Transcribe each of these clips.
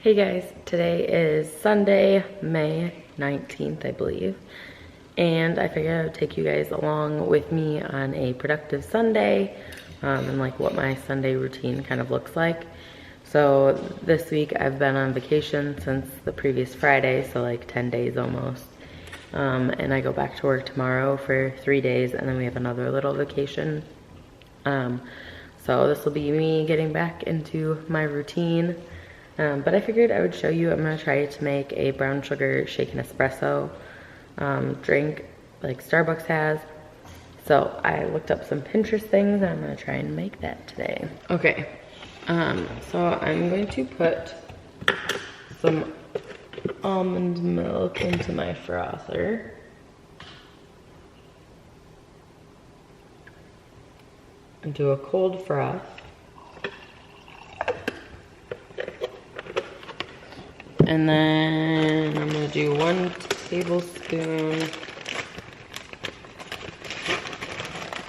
Hey guys, today is Sunday, May 19th, I believe. And I figured I would take you guys along with me on a productive Sunday and like what my Sunday routine kind of looks like. So this week I've been on vacation since the previous Friday, so like 10 days almost. And I go back to work tomorrow for 3 days, and then we have another little vacation. So this will be me getting back into my routine. But I figured I would show you. I'm gonna try to make a brown sugar shaken espresso drink like Starbucks has. So I looked up some Pinterest things, and I'm gonna try and make that today. Okay, so I'm going to put some almond milk into my frother. And do a cold froth. And then I'm gonna do 1 tablespoon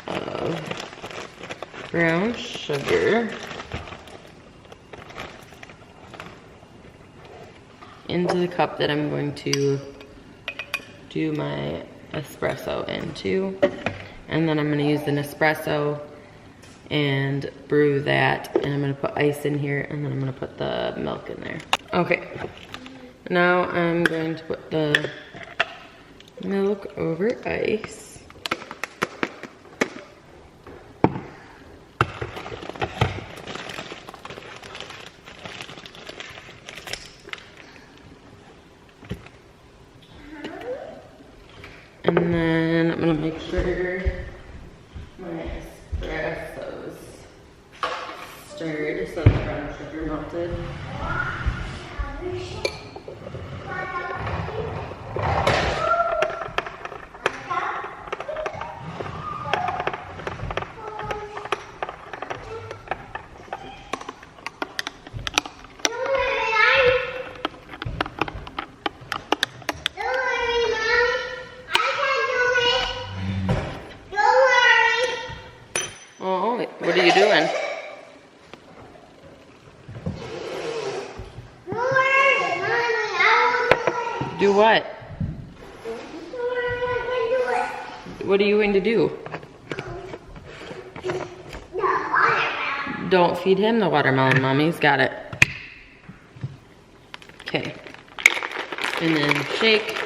of brown sugar into the cup that I'm going to do my espresso into. And then I'm gonna use the Nespresso and brew that. And I'm gonna put ice in here, and then I'm gonna put the milk in there. Okay, now I'm going to put the milk over ice. And then I'm gonna make sure my espresso's stirred so the brown sugar melted. Oh, what are you doing? Do what? What are you going to do? Don't feed him the watermelon, Mommy's got it. Okay. And then shake.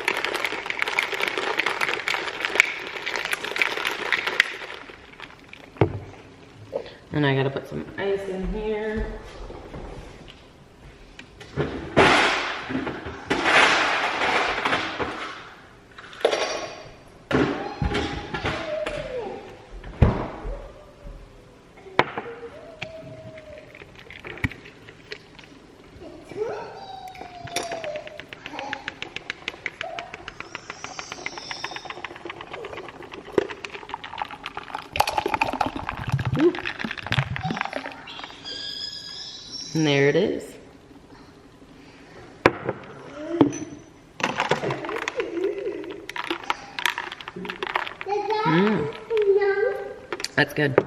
And I gotta put some ice in here. Ooh. And there it is. That's good.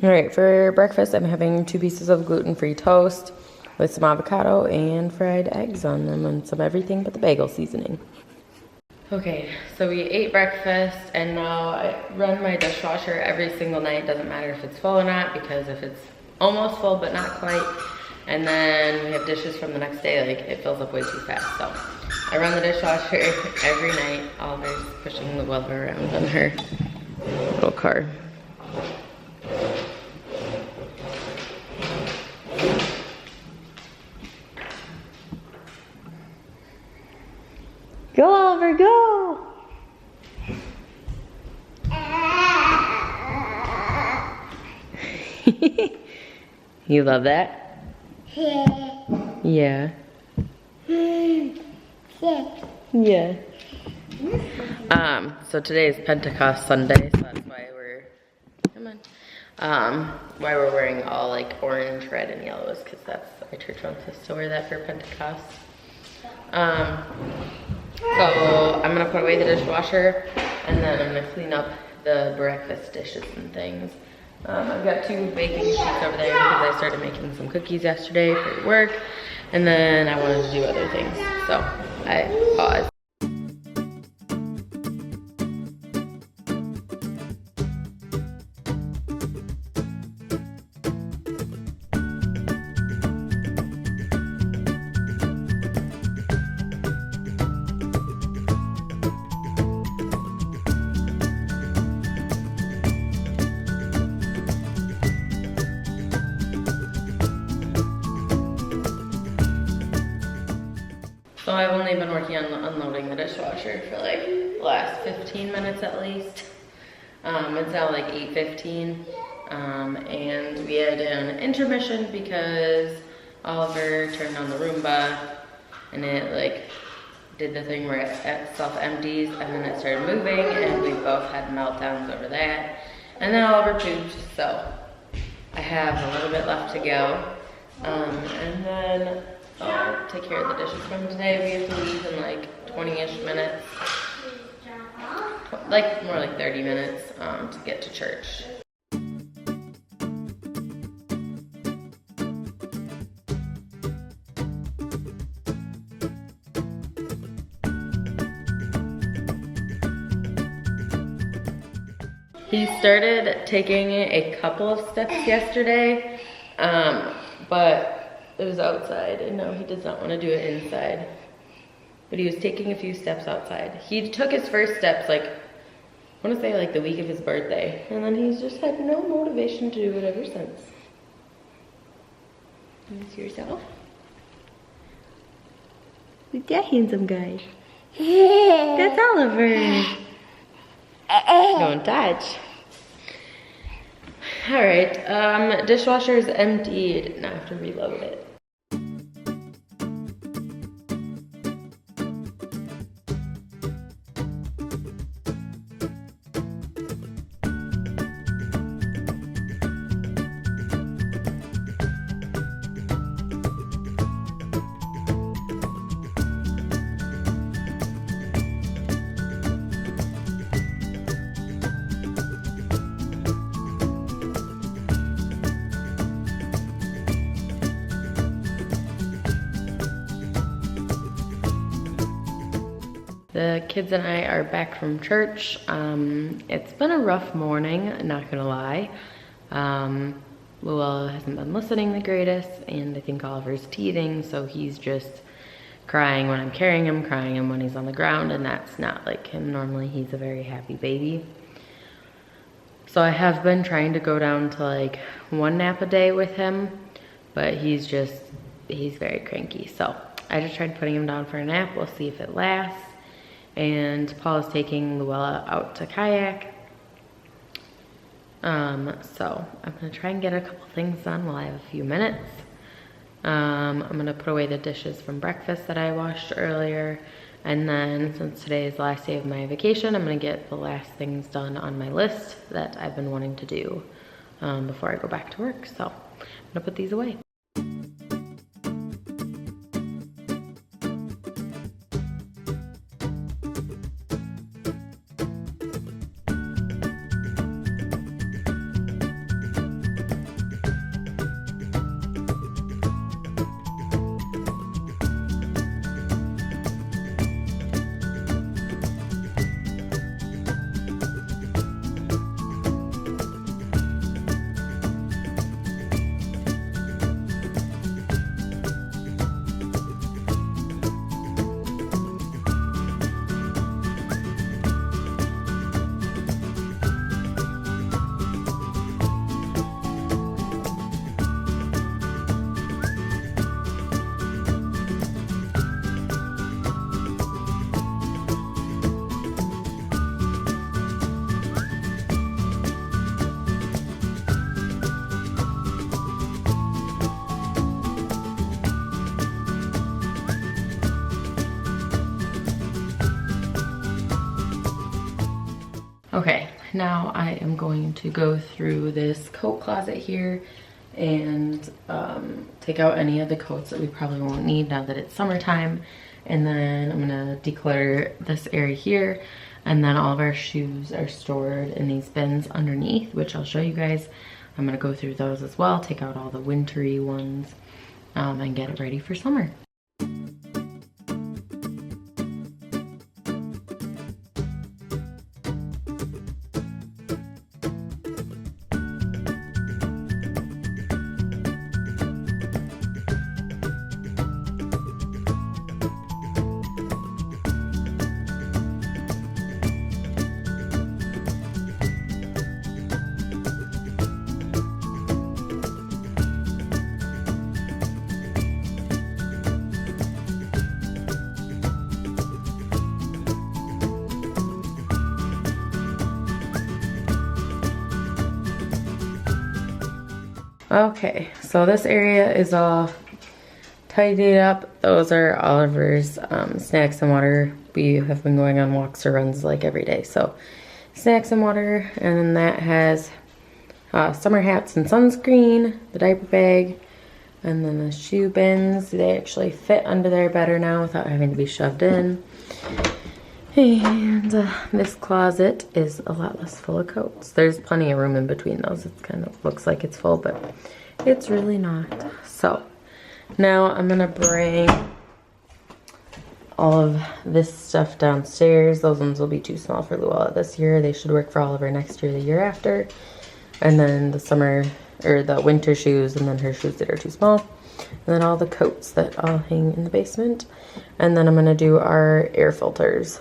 All right, for breakfast, I'm having 2 pieces of gluten-free toast with some avocado and fried eggs on them and some everything but the bagel seasoning. Okay, so we ate breakfast, and now I run my dishwasher every single night. Doesn't matter if it's full or not, because if it's almost full but not quite, and then we have dishes from the next day, like it fills up way too fast. So I run the dishwasher every night. Oliver's pushing the welder around on her little car. Go, Oliver, go! You love that? Yeah. Yeah. So today is Pentecost Sunday, so that's why we're, why we're wearing all like orange, red, and yellow, is because that's, our church wants us to wear that for Pentecost. So I'm gonna put away the dishwasher, and then I'm gonna clean up the breakfast dishes and things. I've got 2 baking sheets over there because I started making some cookies yesterday for work. And then I wanted to do other things, so I paused. So I've only been working on unloading the dishwasher for like the last 15 minutes at least. It's now like 8:15, and we had an intermission because Oliver turned on the Roomba and it like did the thing where it self-empties and then it started moving, and we both had meltdowns over that. And then Oliver pooped, so I have a little bit left to go. And then I'll take care of the dishes from today. We have to leave in like 20-ish minutes. Like more like 30 minutes to get to church. He started taking a couple of steps yesterday, but it was outside, and no, he does not want to do it inside. But he was taking a few steps outside. He took his first steps, like, I want to say like the week of his birthday, and then he's just had no motivation to do it ever since. You see yourself? Who's that handsome guy? That's Oliver. Don't touch. All right, dishwasher is emptied. Now I have to reload it. The kids and I are back from church. It's been a rough morning, not gonna lie. Luella hasn't been listening the greatest, and I think Oliver's teething, so he's just crying when I'm carrying him, crying him when he's on the ground, and that's not like him. Normally he's a very happy baby. So I have been trying to go down to like 1 nap a day with him, but he's very cranky. So I just tried putting him down for a nap. We'll see if it lasts. And Paul is taking Luella out to kayak. So I'm gonna try and get a couple things done while I have a few minutes. I'm gonna put away the dishes from breakfast that I washed earlier. And then since today is the last day of my vacation, I'm gonna get the last things done on my list that I've been wanting to do before I go back to work. So I'm gonna put these away. Okay, now I am going to go through this coat closet here and take out any of the coats that we probably won't need now that it's summertime. And then I'm gonna declutter this area here, and then all of our shoes are stored in these bins underneath, which I'll show you guys. I'm gonna go through those as well, take out all the wintry ones. and get it ready for summer. Okay, so this area is all tidied up. Those are Oliver's snacks and water. We have been going on walks or runs like every day. So snacks and water, and then that has summer hats and sunscreen, the diaper bag, and then the shoe bins. They actually fit under there better now without having to be shoved in. And this closet is a lot less full of coats. There's plenty of room in between those. It kind of looks like it's full, but it's really not. So now I'm gonna bring all of this stuff downstairs. Those ones will be too small for Luella this year. They should work for Oliver next year, the year after. And then the summer, or the winter shoes, and then her shoes that are too small. And then all the coats that I'll hang in the basement. And then I'm gonna do our air filters.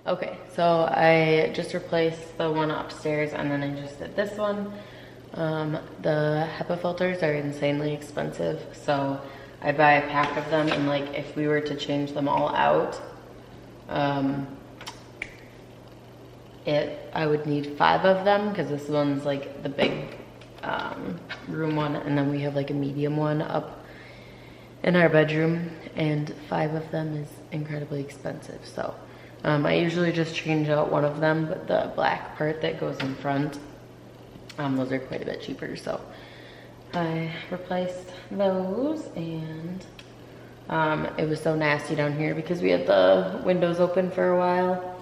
Okay, so I just replaced the one upstairs and then I just did this one. The HEPA filters are insanely expensive, so I buy a pack of them, and like if we were to change them all out, I would need 5 of them, because this one's like the big room one, and then we have like a medium one up in our bedroom, and 5 of them is incredibly expensive. So I usually just change out one of them, but the black part that goes in front, those are quite a bit cheaper. So I replaced those, and it was so nasty down here because we had the windows open for a while,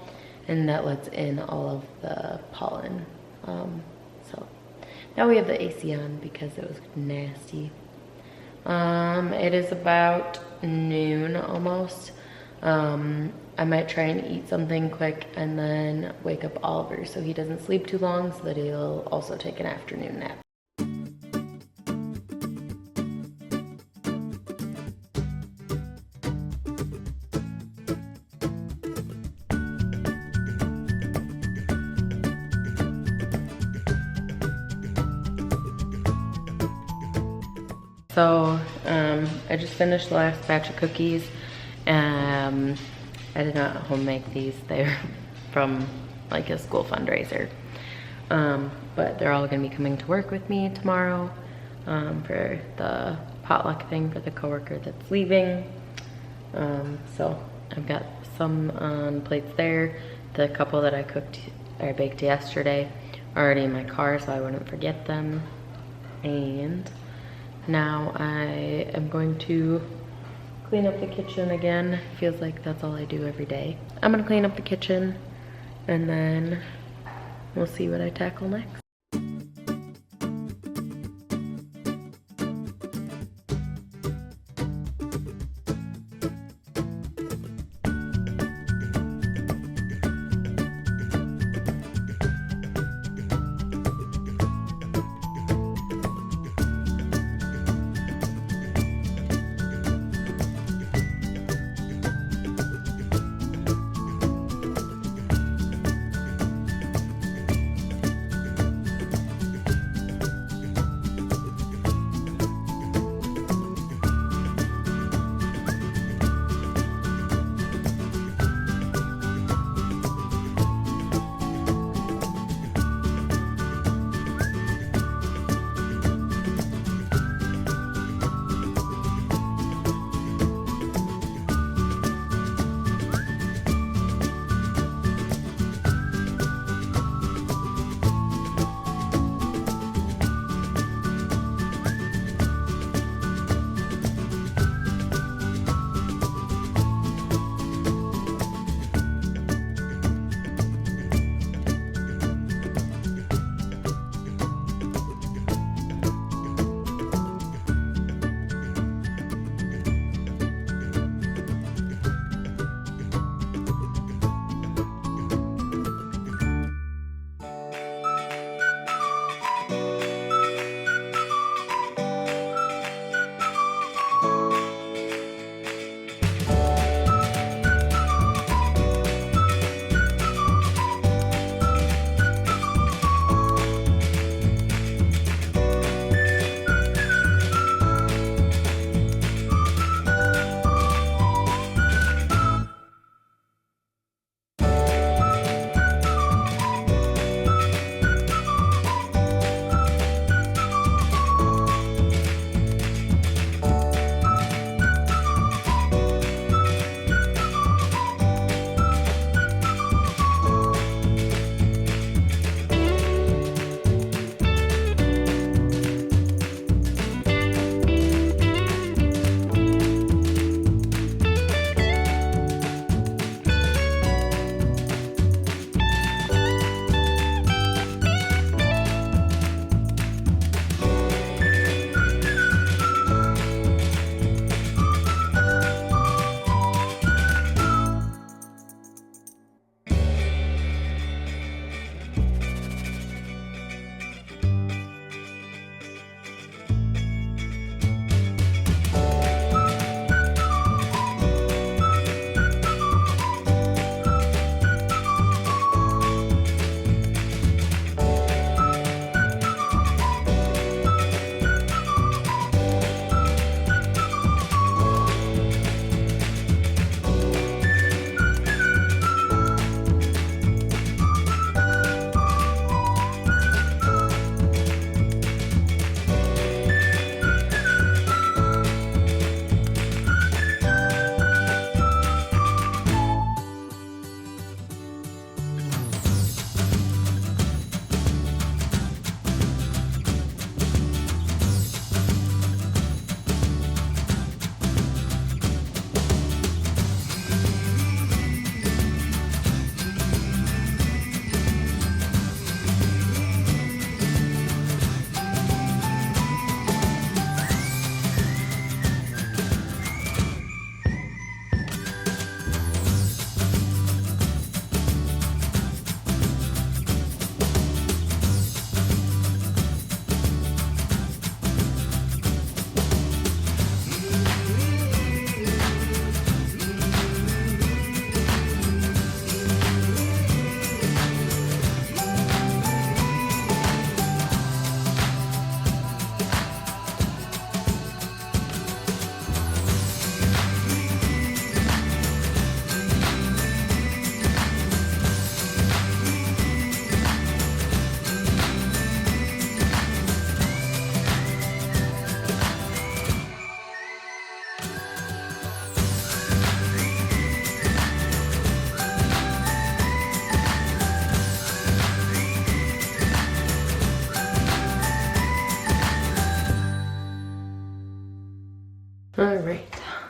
and that lets in all of the pollen. So now we have the AC on because it was nasty. It is about noon almost. I might try and eat something quick and then wake up Oliver so he doesn't sleep too long, so that he'll also take an afternoon nap. So I just finished the last batch of cookies. I did not home make these. They're from like a school fundraiser. But they're all gonna be coming to work with me tomorrow for the potluck thing for the coworker that's leaving. So I've got some on plates there. The couple that I baked yesterday are already in my car, so I wouldn't forget them. And now I am going to clean up the kitchen again. Feels like that's all I do every day. I'm gonna clean up the kitchen and then we'll see what I tackle next.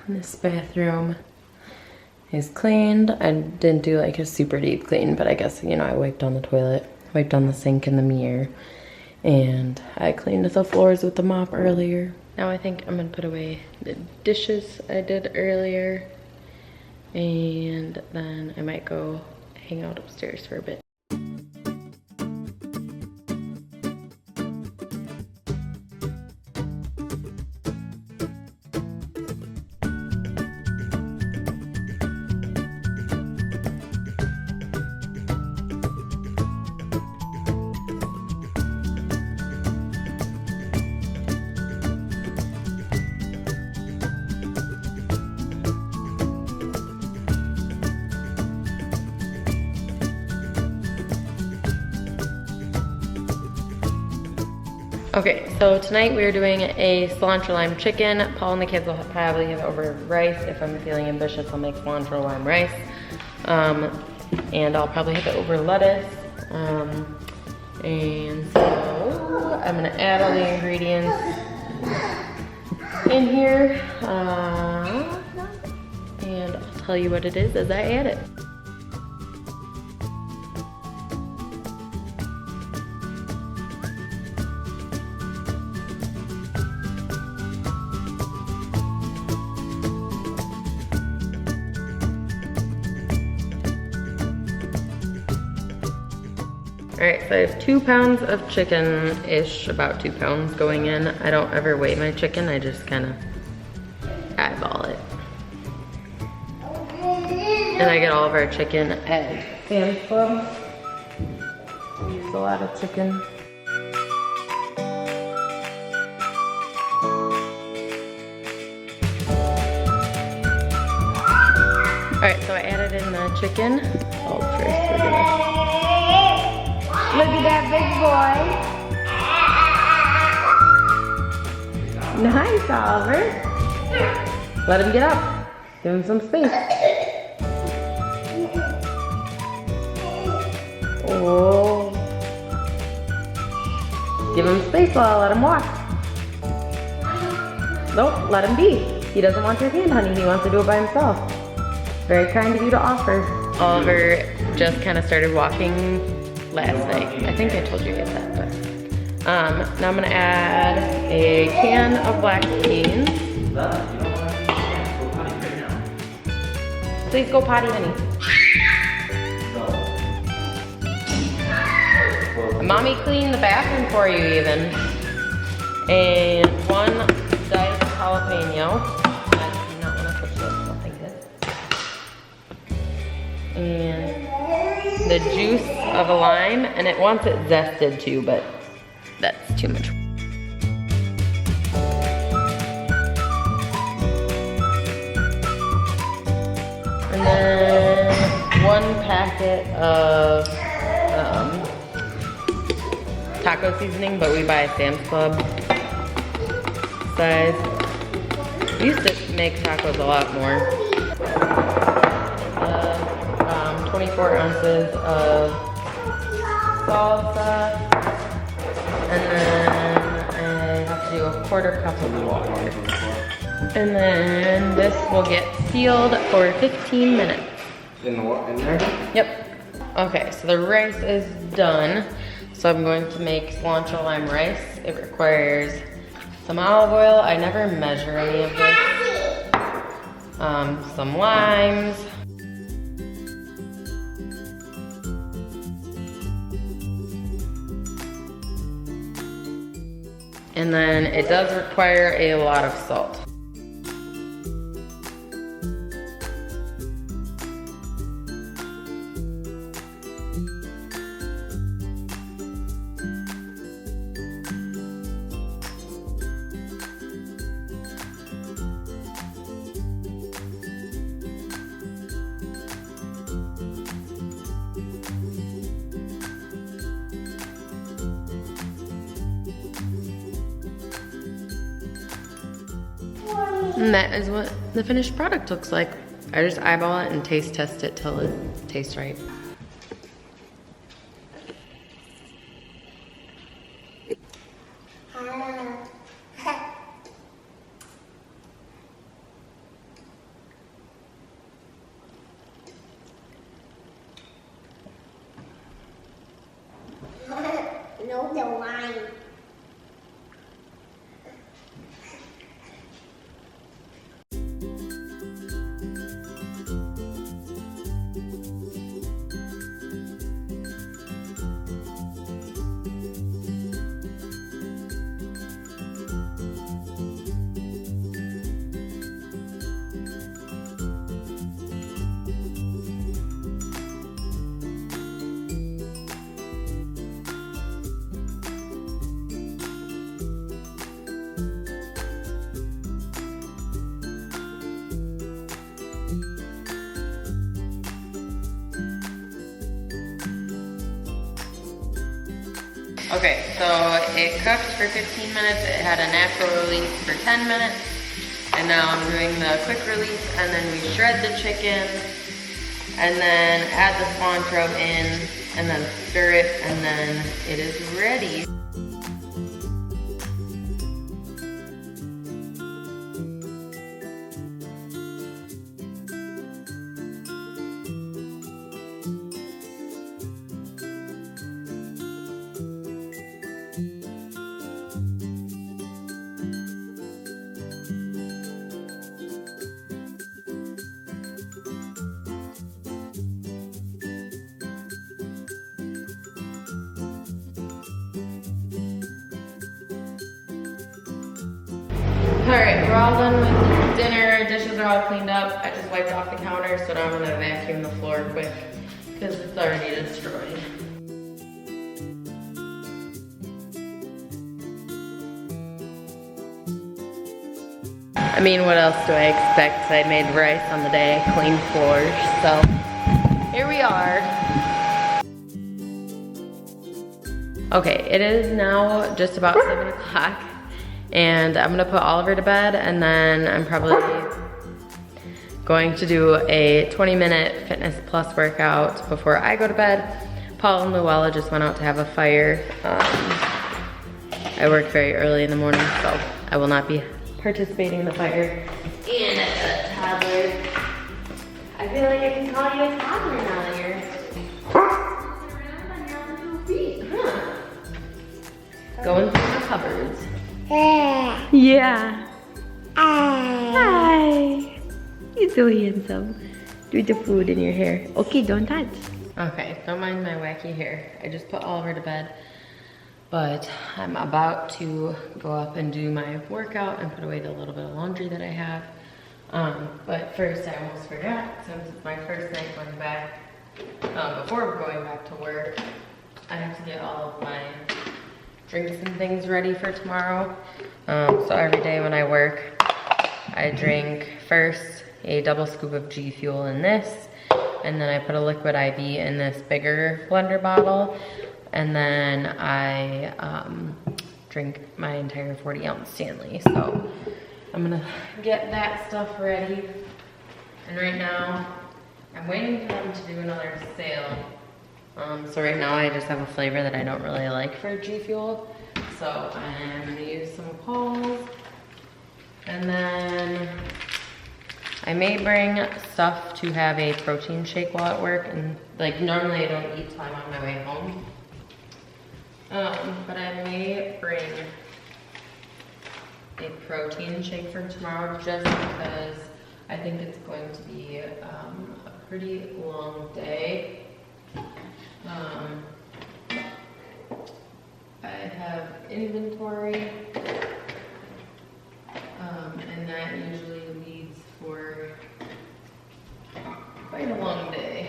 This bathroom is cleaned. I didn't do like a super deep clean, but I guess, you know, I wiped on the toilet, wiped on the sink and the mirror, and I cleaned the floors with the mop earlier. Now I think I'm gonna put away the dishes I did earlier, and then I might go hang out upstairs for a bit. Okay, so tonight we are doing a cilantro lime chicken. Paul and the kids will probably have it over rice. If I'm feeling ambitious, I'll make cilantro lime rice. And I'll probably have it over lettuce. And so I'm gonna add all the ingredients in here. And I'll tell you what it is as I add it. All right, so I have 2 pounds of chicken-ish, about 2 pounds going in. I don't ever weigh my chicken, I just kind of eyeball it. And I get all of our chicken at Sam's Club. We use a lot of chicken. All right, so I added in the chicken. Oh, first we're gonna... Look at that big boy. Nice, Oliver. Let him get up. Give him some space. Oh. Give him space while I let him walk. Nope, let him be. He doesn't want your hand, honey. He wants to do it by himself. Very kind of you to offer. Oliver just kind of started walking last night. I think I told you guys that, but now I'm gonna add a can of black beans. Please go potty, honey. Mommy cleaned the bathroom for you even. And 1 diced jalapeno. I do not want to touch this, nothing good. And the juice of a lime, and it wants it zested too, but that's too much. And then 1 packet of taco seasoning, but we buy Sam's Club size. We used to make tacos a lot more. 24 ounces of salsa, and then I have to do a 1/4 cup of water. And then this will get sealed for 15 minutes. In there? Yep. Okay, so the rice is done. So I'm going to make cilantro lime rice. It requires some olive oil. I never measure any of this. Some limes. And then it does require a lot of salt. And that is what the finished product looks like. I just eyeball it and taste test it till it tastes right. Okay, so it cooked for 15 minutes. It had a natural release for 10 minutes. And now I'm doing the quick release, and then we shred the chicken, and then add the cilantro in, and then stir it, and then it is ready. Alright, we're all done with dinner. Dishes are all cleaned up. I just wiped off the counter, so now I'm gonna vacuum the floor quick because it's already destroyed. I mean, what else do I expect? I made rice on the day, cleaned floors, so here we are. Okay, it is now just about 7 o'clock. And I'm gonna put Oliver to bed, and then I'm probably going to do a 20-minute Fitness Plus workout before I go to bed. Paul and Luella just went out to have a fire. I work very early in the morning, so I will not be participating in the fire. And a toddler. I feel like I can call you a toddler now that you're around on your own 2 feet, huh? Going through the cupboards. Yeah. Hi. You're so handsome. Do the food in your hair. Okay, don't touch. Okay, don't mind my wacky hair. I just put Oliver to bed, but I'm about to go up and do my workout and put away the little bit of laundry that I have. But first, I almost forgot, since it's my first night going back, before going back to work, I have to get all of my drinks and things ready for tomorrow. So every day when I work, I drink first a double scoop of G Fuel in this, and then I put a liquid IV in this bigger blender bottle, and then I drink my entire 40-ounce Stanley. So I'm gonna get that stuff ready. And right now, I'm waiting for them to do another sale. So right now I just have a flavor that I don't really like for G Fuel. So I'm gonna use some Paul's. And then I may bring stuff to have a protein shake while at work. And like normally I don't eat till I'm on my way home. But I may bring a protein shake for tomorrow just because I think it's going to be a pretty long day. I have inventory, and that usually leads for quite a long day.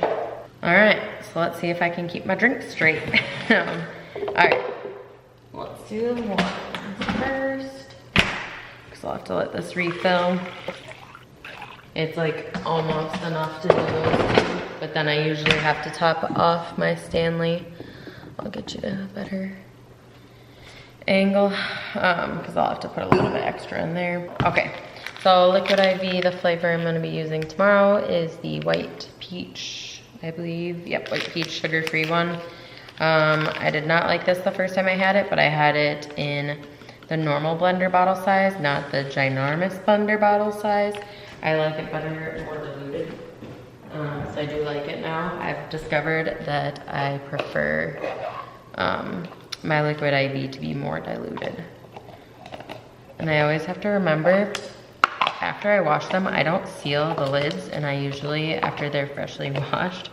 All right, so let's see if I can keep my drink straight. All right, let's do the ones first, because I'll have to let this refill. It's like almost enough to do those two, but then I usually have to top off my Stanley. I'll get you a better angle, because I'll have to put a little bit extra in there. Okay, so liquid IV, the flavor I'm gonna be using tomorrow is the white peach, I believe. Yep, white peach sugar-free one. I did not like this the first time I had it, but I had it in the normal blender bottle size, not the ginormous blender bottle size. I like it better and more diluted. So I do like it now. I've discovered that I prefer my liquid IV to be more diluted. And I always have to remember, after I wash them, I don't seal the lids, and I usually, after they're freshly washed,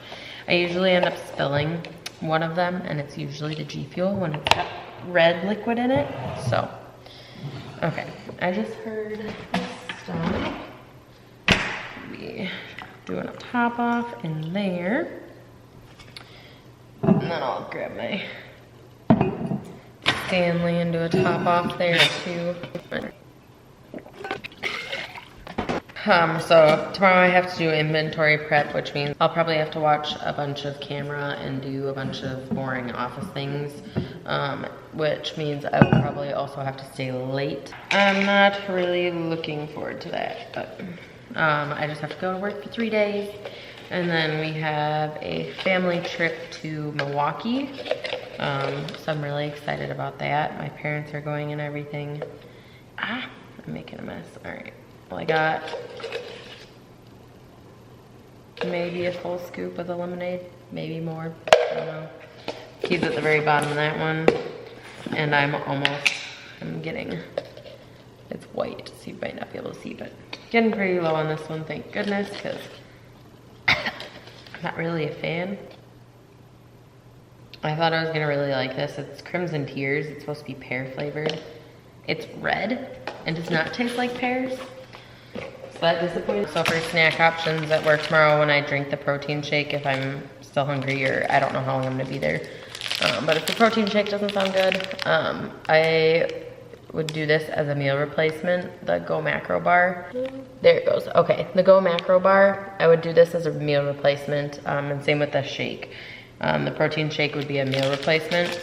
I usually end up spilling one of them, and it's usually the G Fuel when it's got red liquid in it. So, okay, I just heard this stuff. Be doing a top off in there. And then I'll grab my Stanley and do a top off there too. So tomorrow I have to do inventory prep, which means I'll probably have to watch a bunch of camera and do a bunch of boring office things, which means I will probably also have to stay late. I'm not really looking forward to that, but I just have to go to work for 3 days. And then we have a family trip to Milwaukee. So I'm really excited about that. My parents are going and everything. I'm making a mess. All right. Well, I got maybe a full scoop of the lemonade, maybe more. I don't know. Keys at the very bottom of that one. And I'm getting, it's white, so you might not be able to see, but getting pretty low on this one, thank goodness, because not really a fan. I thought I was gonna really like this. It's Crimson Tears. It's supposed to be pear flavored. It's red and does not taste like pears. So that disappointed. So for snack options at work tomorrow when I drink the protein shake, if I'm still hungry or I don't know how long I'm gonna be there. But if the protein shake doesn't sound good, I would do this as a meal replacement, the Go Macro Bar. There it goes. Okay, the Go Macro Bar, I would do this as a meal replacement, and same with the shake. The protein shake would be a meal replacement.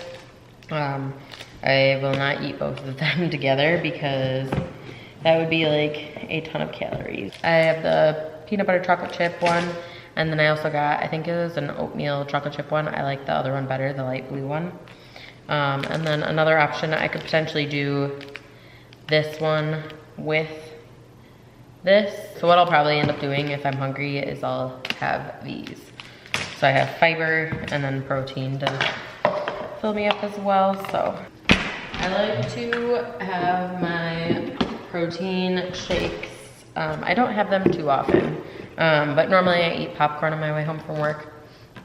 I will not eat both of them together because that would be like a ton of calories. I have the peanut butter chocolate chip one, and then I also got, I think it was an oatmeal chocolate chip one. I like the other one better, the light blue one. And then another option, I could potentially do this one with this. So what I'll probably end up doing if I'm hungry is I'll have these. So I have fiber and then protein to fill me up as well. So I like to have my protein shakes. I don't have them too often, but normally I eat popcorn on my way home from work.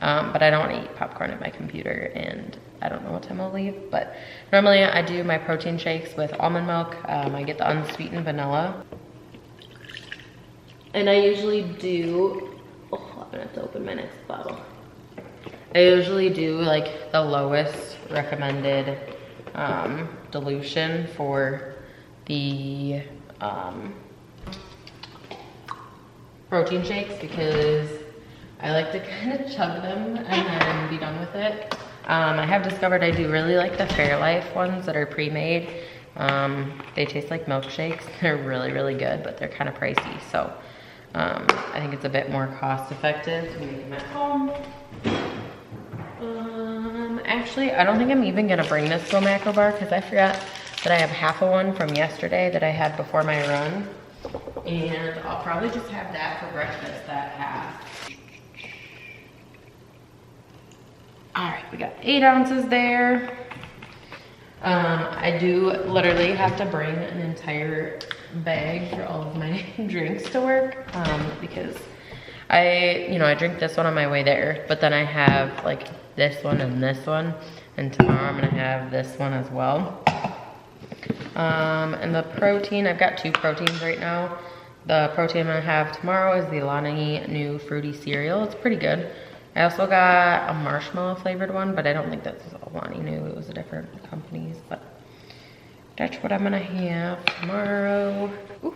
But I don't want to eat popcorn at my computer, and I don't know what time I'll leave. But normally I do my protein shakes with almond milk. I get the unsweetened vanilla. And I usually do, oh, I'm gonna have to open my next bottle. I usually do like the lowest recommended dilution for the protein shakes because I like to kind of chug them and then be done with it. I have discovered I do really like the Fairlife ones that are pre-made. They taste like milkshakes. They're really, really good, but they're kind of pricey. So I think it's a bit more cost effective to make them at home. Actually, I don't think I'm even gonna bring this Go Macro Bar because I forgot that I have half of one from yesterday that I had before my run. And I'll probably just have that for breakfast, that half. All right, we got 8 ounces there. I do literally have to bring an entire bag for all of my drinks to work because I drink this one on my way there, but then I have like this one, and tomorrow I'm gonna have this one as well. And the protein, I've got 2 proteins right now. The protein I'm gonna have tomorrow is the Alani Nu Fruity Cereal. It's pretty good. I also got a marshmallow flavored one, but I don't think that's Alani Nu. It was a different company's, but that's what I'm gonna have tomorrow. Ooh.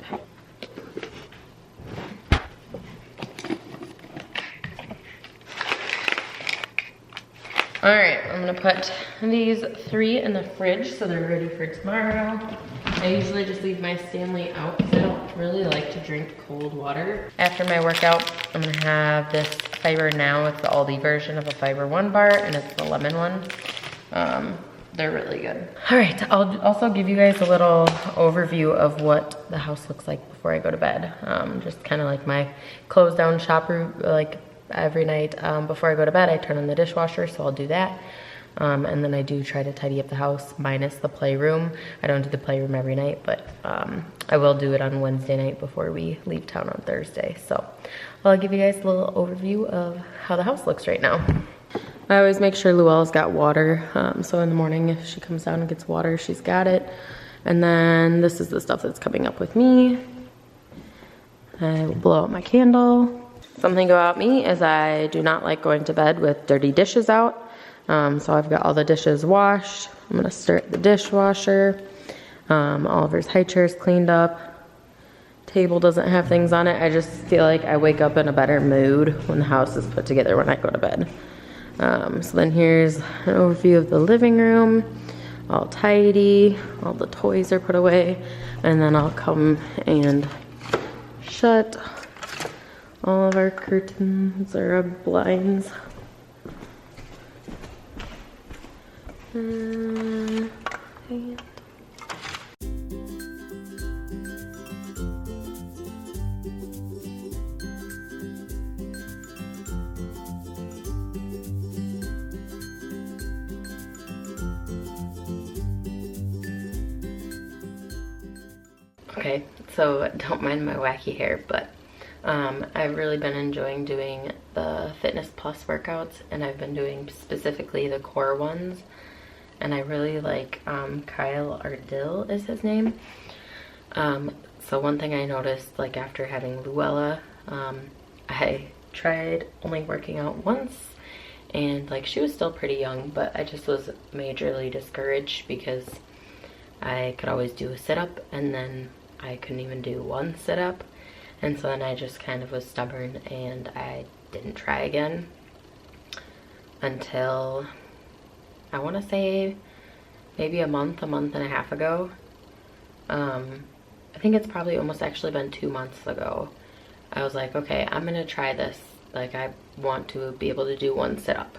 All right, I'm gonna put these 3 in the fridge so they're ready for tomorrow. I usually just leave my Stanley out because I don't really like to drink cold water. After my workout, I'm gonna have this Fiber Now. It's the Aldi version of a Fiber One bar, and it's the lemon one. They're really good. All right, I'll also give you guys a little overview of what the house looks like before I go to bed. Just kind of like my close down shop room, like every night before I go to bed, I turn on the dishwasher, so I'll do that. And then I do try to tidy up the house minus the playroom. I don't do the playroom every night, but I will do it on Wednesday night before we leave town on Thursday. So I'll give you guys a little overview of how the house looks right now. I always make sure Luella's got water. So in the morning, if she comes down and gets water, she's got it. And then this is the stuff that's coming up with me. I will blow out my candle. Something about me is I do not like going to bed with dirty dishes out. So I've got all the dishes washed. I'm gonna start the dishwasher. Oliver's high chair's cleaned up. table doesn't have things on it. I just feel like I wake up in a better mood when the house is put together when I go to bed. So then here's an overview of the living room, all tidy, all the toys are put away, and then I'll come and shut all of our curtains or our blinds. And okay, so don't mind my wacky hair, but I've really been enjoying doing the Fitness Plus workouts, and I've been doing specifically the core ones, and I really like Kyle Ardill is his name. So one thing I noticed, like after having Luella, I tried only working out once, and like she was still pretty young, but I just was majorly discouraged because I could always do a sit-up and then I couldn't even do one sit-up, and so then I just kind of was stubborn and I didn't try again until I want to say maybe a month and a half ago. I think it's probably almost actually been 2 months ago. I was like, okay, I'm gonna try this. Like, I want to be able to do one sit-up.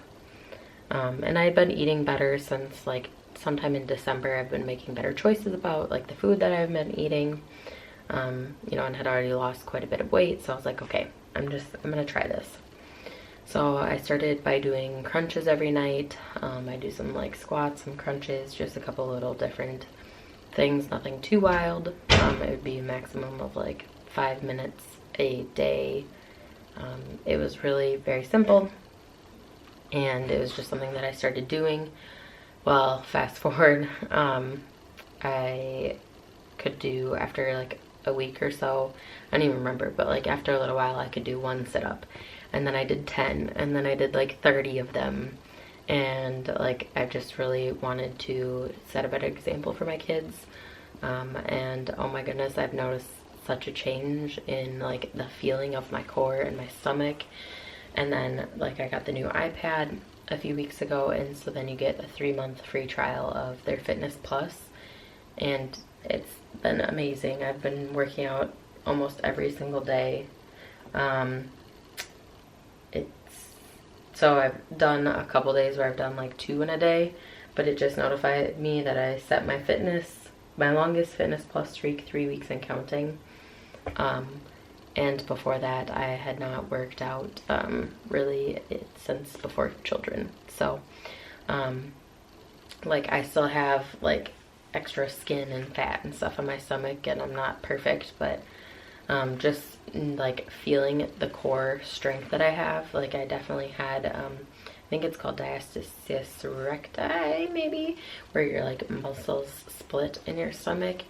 And I'd been eating better since like sometime in December. I've been making better choices about like the food that I've been eating, you know, and had already lost quite a bit of weight. So I was like, okay, I'm gonna try this. So I started by doing crunches every night. I do some like squats, some crunches, just a couple little different things, nothing too wild. It would be a maximum of like 5 minutes a day. It was really very simple, and it was just something that I started doing. Well, fast forward, I could do, after like a week or so, I don't even remember, but like after a little while I could do one sit-up, and then I did 10, and then I did like 30 of them. And like I just really wanted to set a better example for my kids, and oh my goodness, I've noticed such a change in like the feeling of my core and my stomach. And then like I got the new iPad a few weeks ago, and so then you get a 3-month free trial of their Fitness Plus, and it's been amazing. I've been working out almost every single day. So I've done a couple days where I've done like 2 in a day, but it just notified me that I set my longest Fitness Plus streak 3 weeks and counting. And before that I had not worked out really since before children. So like I still have like extra skin and fat and stuff on my stomach, and I'm not perfect, but just like feeling the core strength that I have. Like I definitely had I think it's called diastasis recti maybe, where your like muscles split in your stomach,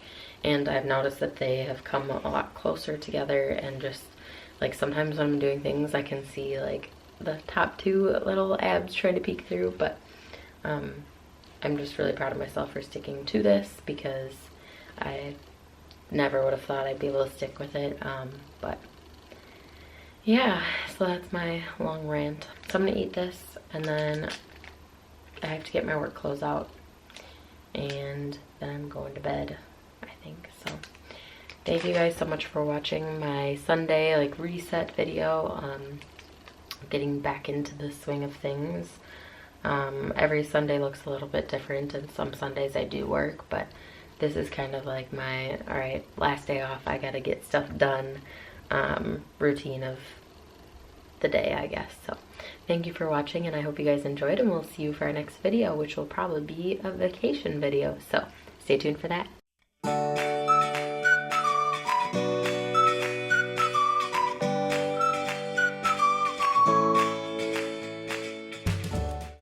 and I've noticed that they have come a lot closer together, and just like sometimes when I'm doing things I can see like the top 2 little abs trying to peek through. But I'm just really proud of myself for sticking to this, because I never would have thought I'd be able to stick with it. But yeah, so that's my long rant. So I'm gonna eat this, and then I have to get my work clothes out, and then I'm going to bed, I think. So thank you guys so much for watching my Sunday like reset video. Getting back into the swing of things. Every Sunday looks a little bit different, and some Sundays I do work, but this is kind of like my, all right, last day off, I gotta get stuff done, routine of the day, I guess. So thank you for watching, and I hope you guys enjoyed, and we'll see you for our next video, which will probably be a vacation video. So stay tuned for that.